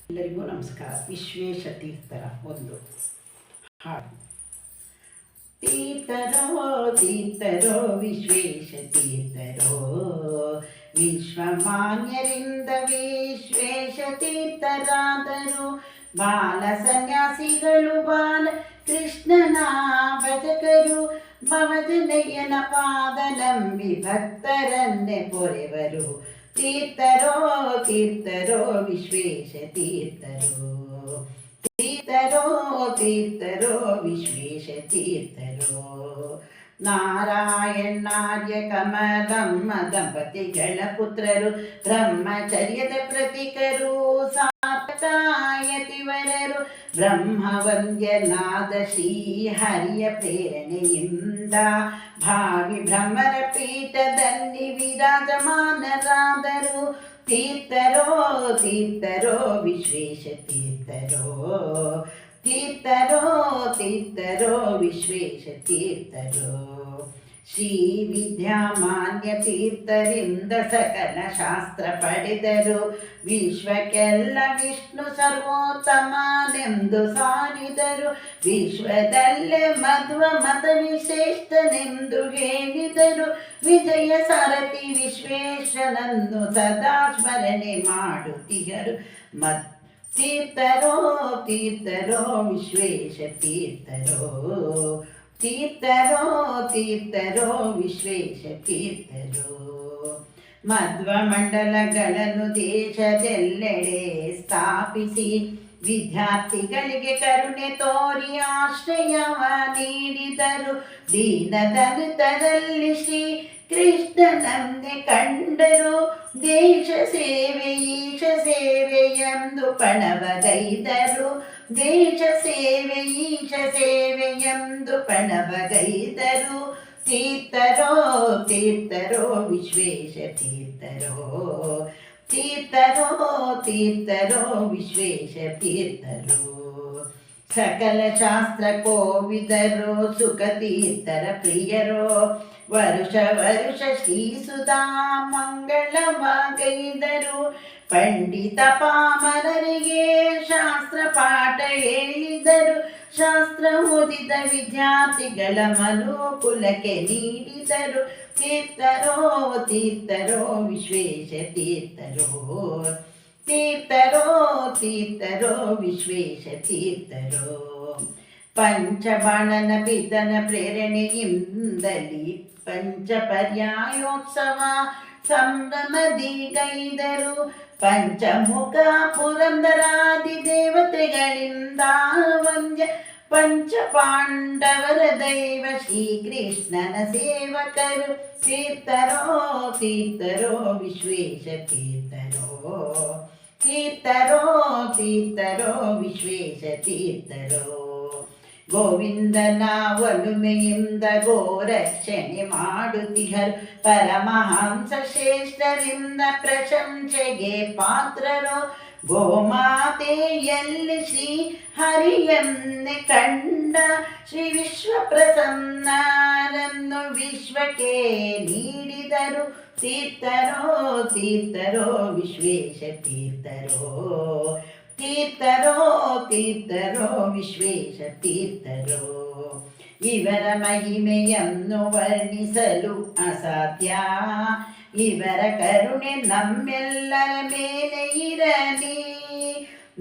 ಎಲ್ಲರಿಗೂ ನಮಸ್ಕಾರ. ವಿಶ್ವೇಶ ತೀರ್ಥರ ಒಂದು ಹಾಡು. ತೀರ್ಥರೋ ತೀರ್ಥರೋ ವಿಶ್ವೇಶ ತೀರ್ಥರೋ, ವಿಶ್ವಮಾನ್ಯರಿಂದ ವಿಶ್ವೇಶ ತೀರ್ಥರಾದರು. ಬಾಲ ಸನ್ಯಾಸಿಗಳು ಬಾಲ ಕೃಷ್ಣನ ಭಜಕರು, ಭವಜನಯ್ಯನ ಪಾದ ನಂಬಿ ಭಕ್ತರನ್ನೇ ಪೊರೆವರು. ತೀರ್ಥರೋ ತೀರ್ಥರೋ ವಿಶ್ವೇಶ ತೀರ್ಥರೋ, ತೀರ್ಥರೋ ತೀರ್ಥರೋ ವಿಶ್ವೇಶ ತೀರ್ಥರೋ. ನಾರಾಯಣಾರ್ಯ ಕಮಲಮ್ಮ ದಂಪತಿಗಳ ಪುತ್ರರು, ಬ್ರಹ್ಮಚರ್ಯದ ಪ್ರತೀಕರು, ಸಾರ್ಥಕಾಯತಿವರರು. ಬ್ರಹ್ಮವಂದ್ಯನಾದ ಶ್ರೀ ಹರಿಯ ಪ್ರೇರಣೆಯಿಂದ ಭಾವಿ ಭ್ರಮರ ಪೀಠದಲ್ಲಿ ವಿರಾಜಮಾನರಾದರು. ತೀರ್ಥರೋ ತೀರ್ಥರೋ ವಿಶ್ವೇಶ ತೀರ್ಥರೋ, ತೀರ್ಥರೋ ತೀರ್ಥರೋ ವಿಶ್ವೇಶ ತೀರ್ಥರೋ. ಶ್ರೀ ವಿದ್ಯಾಮಾನ್ಯ ತೀರ್ಥರಿಂದ ಸಕಲ ಶಾಸ್ತ್ರ ಪಡೆದರು. ವಿಶ್ವಕ್ಕೆಲ್ಲ ವಿಷ್ಣು ಸರ್ವೋತ್ತಮನೆಂದು ಸಾರಿದರು. ವಿಶ್ವದಲ್ಲೇ ಮಧ್ವ ಮತ ವಿಶೇಷನೆಂದು ಹೇಳಿದರು. ವಿಜಯ ಸಾರಥಿ ವಿಶ್ವೇಶನನ್ನು ಸದಾ ಸ್ಮರಣೆ ಮಾಡುತ್ತಿಗರು. ತೀರ್ಥರೋ ತೀರ್ಥರೋ ವಿಶ್ವೇಶ ತೀರ್ಥರೋ, ತೀರ್ಥರೋ ತೀರ್ಥರೋ ವಿಶ್ವೇಶ ತೀರ್ಥರೋ. ಮಧ್ವ ಮಂಡಲಗಳನ್ನು ದೇಶದೆಲ್ಲೆಡೆ ಸ್ಥಾಪಿಸಿ ವಿದ್ಯಾರ್ಥಿಗಳಿಗೆ ಕರುಣೆ ತೋರಿ ಆಶ್ರಯವ ನೀಡಿದರು. ದೀನದಲಿತರಲ್ಲಿ ಶ್ರೀ ಕೃಷ್ಣನನ್ನೇ ಕಂಡರು. ದೇಶ ಸೇವೆ ಈಶ ಸೇವೆ ಎಂದು ಪಣವಗೈದರು. ದೇಶ ಸೇವೆ ಈಶ ಸೇವೆ ಎಂದು ಪಣವಗೈದರು. ತೀರ್ಥರೋ ತೀರ್ಥರೋ ವಿಶ್ವೇಶ ತೀರ್ಥರೋ, ತೀರ್ಥರೋ ತೀರ್ಥರೋ ವಿಶ್ವೇಶ ತೀರ್ಥರೋ. ಸಕಲ ಶಾಸ್ತ್ರ ಕೋವಿದರು ಸುಖ ತೀರ್ಥರ ಪ್ರಿಯರೋ. ವರುಷ ವರುಷ ಶ್ರೀ ಸುಧಾ ಮಂಗಳವಾಗೈದರು. ಪಂಡಿತ ಪಾಮರರಿಗೆ ಶಾಸ್ತ್ರ ಪಾಠ ಹೇಳಿದರು. ಶಾಸ್ತ್ರ ಓದಿದ ವಿದ್ಯಾರ್ಥಿಗಳ ಮನುಕುಲಕ್ಕೆ ನೀಡಿದರು. ತೀರ್ಥರೋ ತೀರ್ಥರೋ ವಿಶ್ವೇಶ ತೀರ್ಥರೋ, ತೀರ್ಥರೋ ತೀರ್ಥರೋ ವಿಶ್ವೇಶ ತೀರ್ಥರೋ. ಪಂಚಬಾಣನ ಪಿತನ ಪ್ರೇರಣೆಯಿಂದಲೇ ಪಂಚಪರ್ಯಾಯೋತ್ಸವ ಸಂಭ್ರಮದಿ ಗೈದರು. ಪಂಚಮುಖ ಪುರಂದರಾದಿ ದೇವತೆಗಳಿಂದ ವಂದ್ಯ ಪಂಚ ಪಾಂಡವರ ದೈವ ಶ್ರೀಕೃಷ್ಣನ ಸೇವಕರು. ತೀರ್ಥರೋ ತೀರ್ಥರೋ ವಿಶ್ವೇಶ ತೀರ್ಥರೋ, ತೀರ್ಥರೋ ತೀರ್ಥರೋ ವಿಶ್ವೇಶ ತೀರ್ಥರೋ. ಗೋವಿಂದನ ಒಲುಮೆಯಿಂದ ಗೋರಕ್ಷಣೆ ಮಾಡುತ್ತಿಹರು. ಪರಮಹಂಸ ಶ್ರೇಷ್ಠರಿಂದ ಪ್ರಶಂಸೆಗೆ ಪಾತ್ರರು. ಗೋಮಾತೆಯಲ್ಲಿ ಶ್ರೀ ಹರಿಯನ್ನೇ ಕಂಡ ಶ್ರೀ ವಿಶ್ವ ಪ್ರಸನ್ನರನ್ನು ವಿಶ್ವಕ್ಕೆ ನೀಡಿದರು. ತೀರ್ಥರೋ ತೀರ್ಥರೋ ವಿಶ್ವೇಶ ತೀರ್ಥರೋ, ತೀರ್ಥರೋ ತೀರ್ಥರೋ ವಿಶ್ವೇಶ ತೀರ್ಥರೋ. ಇವರ ಮಹಿಮೆಯನ್ನು ವರ್ಣಿಸಲು ಅಸಾಧ್ಯ. ಇವರ ಕರುಣೆ ನಮ್ಮೆಲ್ಲರ ಮೇಲೆ ಇರಲಿ.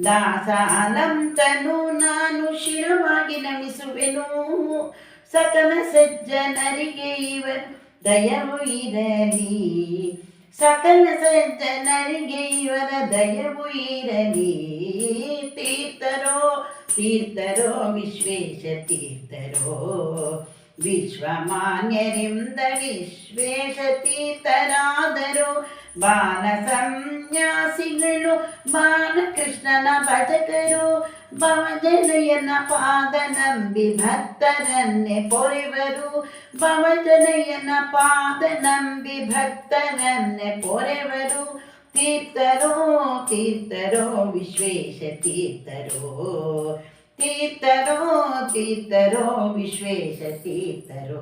ದಾಸ ಅನಂತನು ನಾನು ಶಿರವಾಗಿ ನಮಿಸುವೆನು. ಸಕಲ ಸಜ್ಜನರಿಗೆ ಇವರು ದಯವು ಇರಲಿ. ಸಕಲ ಸಜ್ಜನರಿಗೆ ಇವರ ದಯವು ಇರಲಿ. ತೀರ್ಥರೋ ತೀರ್ಥರೋ ವಿಶ್ವೇಶ ತೀರ್ಥರೋ, ವಿಶ್ವಮಾನ್ಯರಿಂದ ವಿಶ್ವೇಶ ತೀರ್ಥರಾದರು. ಬಾಲ ಸನ್ಯಾಸಿಗಳು ಬಾಲಕೃಷ್ಣನ ಭಜಕರು. ಭವಜನಯ್ಯನ ಪಾದ ನಂಬಿ ಭಕ್ತರನ್ನೇ ಪೊರೆವರು. ಭವಜನಯ್ಯನ ಪಾದ ನಂಬಿ ಭಕ್ತರನ್ನೇ ಪೊರೆವರು. ತೀರ್ಥರೋ ತೀರ್ಥರೋ ವಿಶ್ವೇಶ ತೀರ್ಥರೋ, ತೀರ್ಥರೋ ತೀರ್ಥರೋ ವಿಶ್ವೇಶ ತೀರ್ಥರೋ.